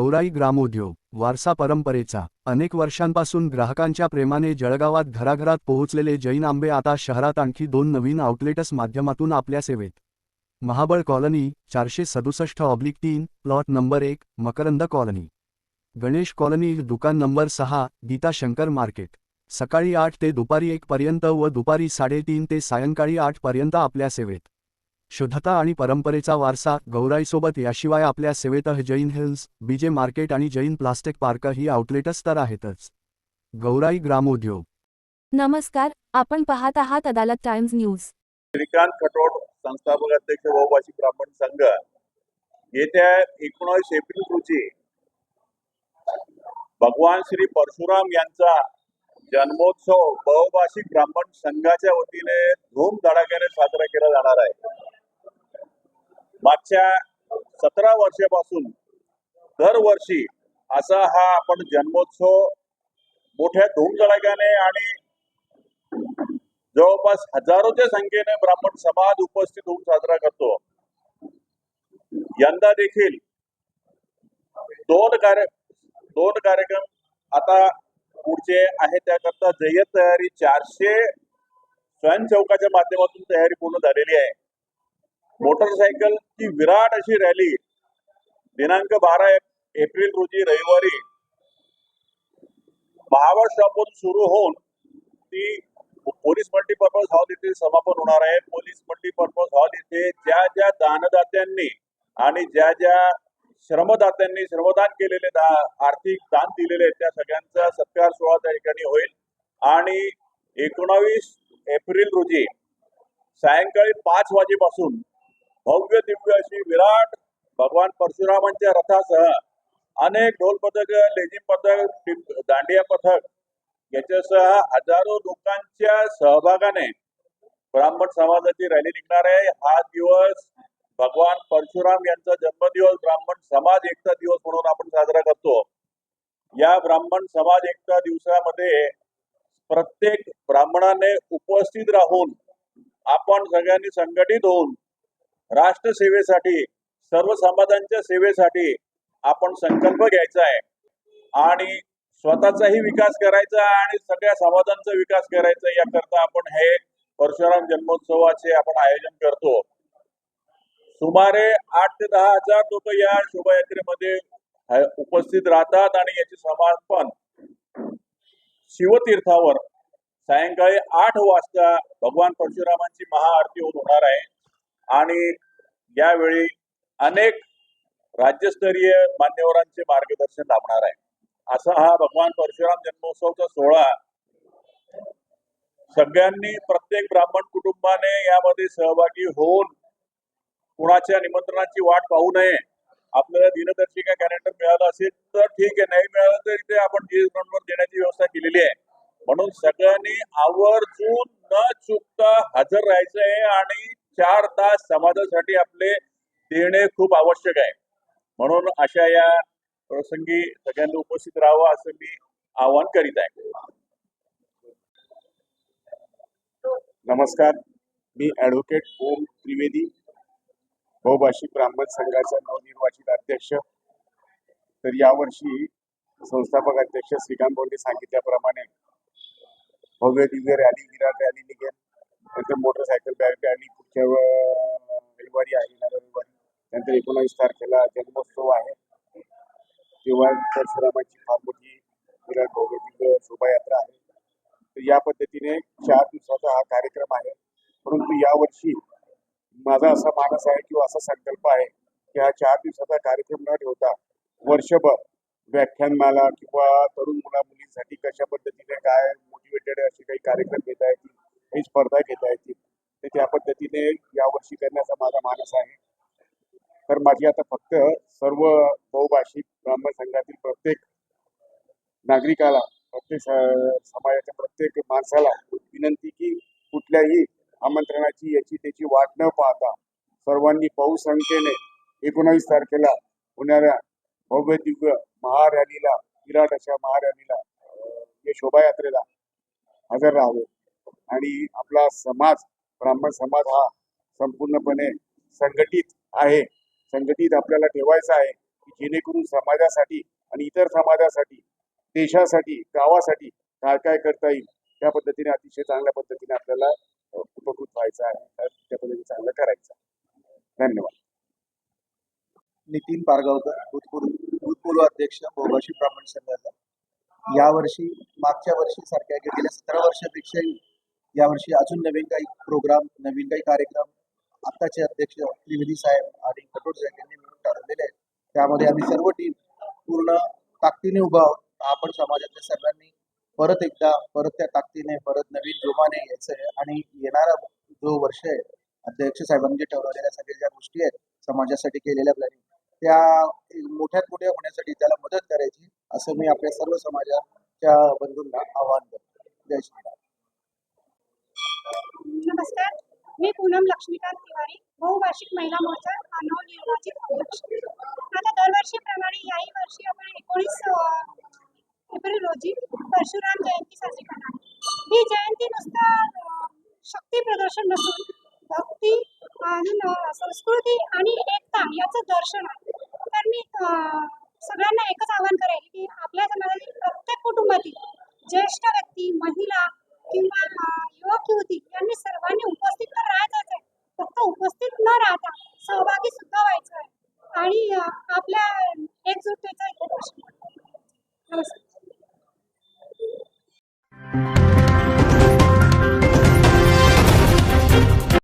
गौराई ग्रामोद्योग वारसा परंपरेचा अनेक वर्षांपासून ग्राहकांच्या प्रेमाने जळगावात घराघरात पोहोचलेले जैन आंबे आता शहरात आणखी 2 नवीन आउटलेट्स माध्यमातून आपल्या सेवेत. Mahabal colony 467/3 plot number 1, Makarand colony, Ganesh colony दुकान नंबर 6, गीता शंकर मार्केट. सकाळी 8 ते दुपारी 1 पर्यंत व दुपारी 3:30 ते सायंकाळी 8 पर्यंत आपल्या सेवेत. शुद्धता आणि परंपरेचा वारसा गौराईसोबत याशिवाय आपल्या सेवेत जैन हिल्स, बीजे मार्केट आणि जैन प्लास्टिक पार्क ही आउटलेट्स तर आहेतच. गौराई ग्रामोद्योग. नमस्कार, आपण पाहत आहात अदालत टाइम्स न्यूज. श्रीकांत खटोड, संस्थापक अध्यक्ष बहुभाषिक ब्राह्मण संघ, येत्या 19 एप्रिल रोजी भगवान श्री परशुराम यांचा जन्मोत्सव बहुभाषिक ब्राह्मण संघाच्या वतीने धूमधडाक्याने साजरा केला जाणार आहे. मागच्या 17 वर्षापासून दरवर्षी असा हा आपण जन्मोत्सव मोठ्या धूमधडाक्याने आणि जवळपास हजारोच्या संख्येने ब्राह्मण समाज उपस्थित होऊन साजरा करतो. यंदा देखील दोन कार्यक्रम आता पुढचे आहे. त्याकरता जय्यत तयारी 400 स्वयंसेवकाच्या माध्यमातून तयारी पूर्ण झालेली आहे. मोटरसायकलची विराट अशी रॅली दिनांक 12 एप्रिल रोजी रविवारी महाबळ स्टॉपवरून सुरू होऊन ती पोलीस मल्टीपर्पज हॉल येथे समापन होणार आहे. पोलीस मल्टीपर्पज हॉल येथे ज्या ज्या दानदात्यांनी आणि ज्या ज्या श्रमदात्यांनी श्रमदान केलेले आर्थिक दान दिलेले आहेत त्या सगळ्यांचा सत्कार सोहळा त्या ठिकाणी होईल. आणि 19 एप्रिल रोजी सायंकाळी 5 वाजेपासून भव्य दिव्य अशी विराट भगवान परशुरामांच्या रथासह अनेक ढोल पथक, लेझिम पथक, दांडिया पथक याच्यासह हजारो लोकांच्या सहभागाने ब्राह्मण समाजाची रॅली निघणार आहे. हा दिवस भगवान परशुराम यांचा जन्मदिवस ब्राह्मण समाज एकता दिवस म्हणून आपण साजरा करतो. या ब्राह्मण समाज एकता दिवसामध्ये प्रत्येक ब्राह्मणाने उपस्थित राहून आपण सगळ्यांनी संघटित होऊन राष्ट्र सेवेसाठी, सर्व समाजांच्या सेवेसाठी आपण संकल्प घ्यायचा आहे आणि स्वतःचाही विकास करायचा आणि सगळ्या समाजांचा विकास करायचा. याकरता आपण हे परशुराम जन्मोत्सवाचे आपण आयोजन करतो. सुमारे 8 ते 10 हजार लोक या शोभायात्रेमध्ये उपस्थित राहतात आणि याचे समापन शिवतीर्थावर सायंकाळी 8 वाजता भगवान परशुरामांची महाआरती होणार आहे. आणि यावेळी अनेक राज्यस्तरीय मान्यवरांचे मार्गदर्शन लाभणार आहे. असा हा भगवान परशुराम जन्मोत्सवचा सोहळा सगळ्यांनी, प्रत्येक ब्राह्मण कुटुंबाने यामध्ये सहभागी होऊन कुणाच्या निमंत्रणाची वाट पाहू नये. आपल्याला दिनदर्शिका कॅलेंडर मिळालं असेल तर ठीक आहे, नाही मिळालं तर इथे आपण ग्राउंडवर देण्याची व्यवस्था केलेली आहे. म्हणून सगळ्यांनी आवर्जून न चुकता हजर राहायचं आहे आणि 4 तास समाजासाठी आपले देणे खूप आवश्यक आहे. म्हणून अशा या प्रसंगी सगळ्यांनी उपस्थित राहावं असं मी आवाहन करीत आहे. नमस्कार, मी ॲडव्होकेट ओम त्रिवेदी, बहुभाषिक ब्राह्मण संघाचा नवनिर्वाचित अध्यक्ष. तर यावर्षी संस्थापक अध्यक्ष श्रीकांत भाऊंनी सांगितल्याप्रमाणे भव्य दिव्य रॅली, विराट रॅली निघेल. नंतर मोटरसायकल रॅली पुढच्या रविवारी आहे, रविवारी. नंतर 19 तारखेला जन्मोत्सव आहे, तेव्हा परशुरामाची फार मोठी विराट भव्य दिव्य शोभायात्रा आहे. तर या पद्धतीने 4 दिवसाचा हा कार्यक्रम आहे. परंतु यावर्षी माझा असा मानस आहे किंवा असा संकल्प आहे की हा 4 दिवसाचा कार्यक्रम न ठेवता वर्षभर व्याख्यानमाला किंवा तरुण मुला मुलींसाठी कशा पद्धतीने काय मोटिवेटेड असे काही कार्यक्रम घेता येतील, काही स्पर्धा घेता येतील, तर त्या पद्धतीने यावर्षी करण्याचा माझा मानस आहे. तर माझी आता फक्त सर्व बहुभाषिक ब्राह्मण संघातील प्रत्येक नागरिकाला, प्रत्येक समाजाच्या प्रत्येक माणसाला विनंती की कुठल्याही आमंत्रणाची याची त्याची वाट न पाहता सर्वांनी बहुसंख्येने 19 तारखेला होणाऱ्या भव्य दिव्य महारॅलीला, विराट अशा महारॅलीला, या शोभायात्रेला हजर राहावे. आणि आपला समाज, ब्राह्मण समाज हा संपूर्णपणे संघटित आहे. संघटित आपल्याला ठेवायचा आहे. जेणेकरून समाजासाठी आणि इतर समाजासाठी, देशासाठी, गावासाठी काय काय करता येईल त्या पद्धतीने अतिशय चांगल्या पद्धतीने आपल्याला उपकृत व्हायचं आहे. त्या पद्धतीने चांगलं करायचं आहे. धन्यवाद. नितीन पारगावकर, भूतपूर्व अध्यक्ष बहुभाषी ब्राह्मण संघाचा. यावर्षी मागच्या वर्षी सारख्या गेल्या 17 वर्षापेक्षाही यावर्षी अजून नवीन काही प्रोग्राम, नवीन काही कार्यक्रम आत्ताचे अध्यक्ष त्रिवेदी साहेब आणि कटोट साहेब यांनी मिळून ठरवलेले आहेत. त्यामध्ये आम्ही सर्व टीम पूर्ण ताकदीने उभा आहोत. आपण समाजातल्या सर्वांनी परत एकदा त्या ताकदीने परत नवीन जोमाने यायचं आहे आणि येणारा जो वर्ष आहे अध्यक्ष साहेबांनी जे ठरवलेल्या सगळ्या ज्या गोष्टी आहेत समाजासाठी केलेल्या प्लॅनिंग त्या मोठ्यात मोठ्या होण्यासाठी त्याला मदत करायची असं मी आपल्या सर्व समाजाच्या बंधूंना आवाहन करतो. जय श्रीराम. नमस्कार, मी पूनम लक्ष्मीकांत तिवारी, बहुभाषिक महिला मोर्चा नवनिर्वाचित अध्यक्ष. आता दरवर्षीप्रमाणे याही वर्षी आपण 19 एप्रिल रोजी परशुराम जयंती साजरी करणार आहोत. ही जयंती नुसतं शक्ती प्रदर्शन नसून भक्ती आणि संस्कृती आणि एकता याचं दर्शन आहे. तर मी सगळ्यांना एकच आवाहन करेल की आपल्या समाजातील प्रत्येक कुटुंबातील ज्येष्ठ व्यक्ती, महिला किंवा युवक युवती यांनी सर्वांनी उपस्थित तर राहायचंच आहे, फक्त उपस्थित न राहता सहभागी सुद्धा व्हायचं आहे आणि आपल्या एकजुटतेचा इथे दर्शन. नमस्कार.